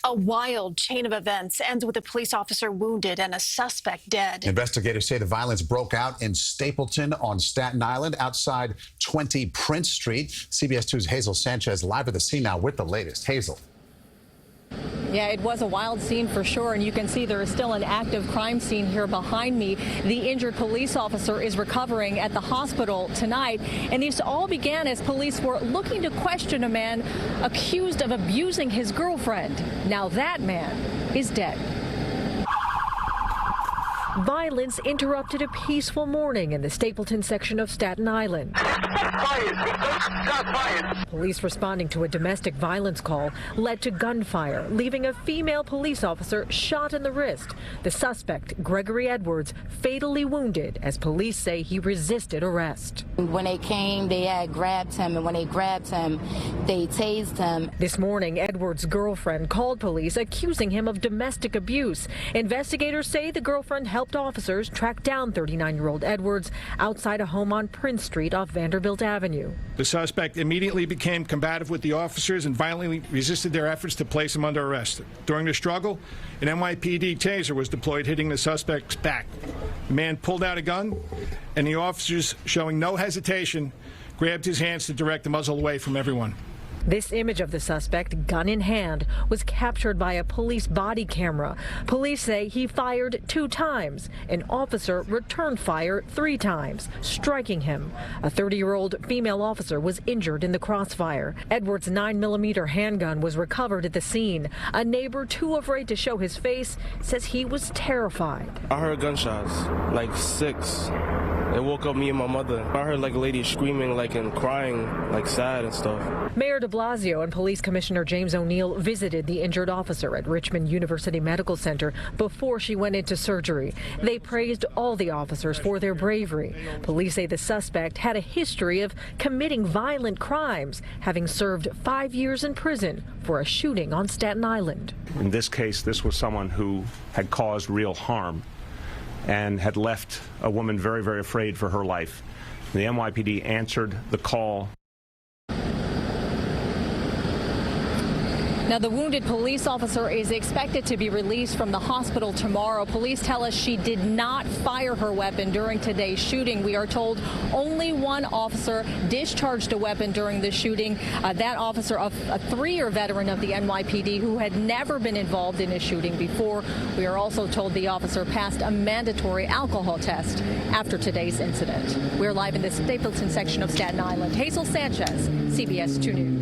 A wild chain of events ends with a police officer wounded and a suspect dead. Investigators say the violence broke out in Stapleton on Staten Island outside 20 Prince Street. CBS 2's Hazel Sanchez live at the scene now with the latest. Hazel. Yeah, it was a wild scene for sure, and you can see there is still an active crime scene here behind me. The injured police officer is recovering at the hospital tonight, and this all began as police were looking to question a man accused of abusing his girlfriend. Now that man is dead. Violence interrupted a peaceful morning in the Stapleton section of Staten Island. Police responding to a domestic violence call led to gunfire, leaving a female police officer shot in the wrist. The suspect, Gregory Edwards, fatally wounded as police say he resisted arrest. When they came, they had grabbed him, and when they grabbed him, they tased him. This morning, Edwards' girlfriend called police accusing him of domestic abuse. Investigators say the girlfriend helped officers track down 39-year-old Edwards outside a home on Prince Street off Vanderbilt Avenue. The suspect immediately became combative with the officers and violently resisted their efforts to place him under arrest. During the struggle, an NYPD taser was deployed, hitting the suspect's back. The man pulled out a gun, and the officers, showing no hesitation, grabbed his hands to direct the muzzle away from everyone. This image of the suspect, gun in hand, was captured by a police body camera. Police say he fired 2 times. An officer returned fire 3 times, striking him. A 30-year-old female officer was injured in the crossfire. Edwards' 9mm handgun was recovered at the scene. A neighbor, too afraid to show his face, says he was terrified. I heard gunshots, like 6. It woke up me and my mother. I heard like a lady screaming and crying, sad and stuff. Mayor de Blasio and Police Commissioner James O'Neill visited the injured officer at Richmond University Medical Center before she went into surgery. They praised all the officers for their bravery. Police say the suspect had a history of committing violent crimes, having served 5 years in prison for a shooting on Staten Island. In this case, this was someone who had caused real harm and had left a woman very, very afraid for her life. The NYPD answered the call. Now, the wounded police officer is expected to be released from the hospital tomorrow. Police tell us she did not fire her weapon during today's shooting. We are told only one officer discharged a weapon during the shooting. That officer, a 3-year veteran of the NYPD who had never been involved in a shooting before. We are also told the officer passed a mandatory alcohol test after today's incident. We're live in the Stapleton section of Staten Island. Hazel Sanchez, CBS 2 News.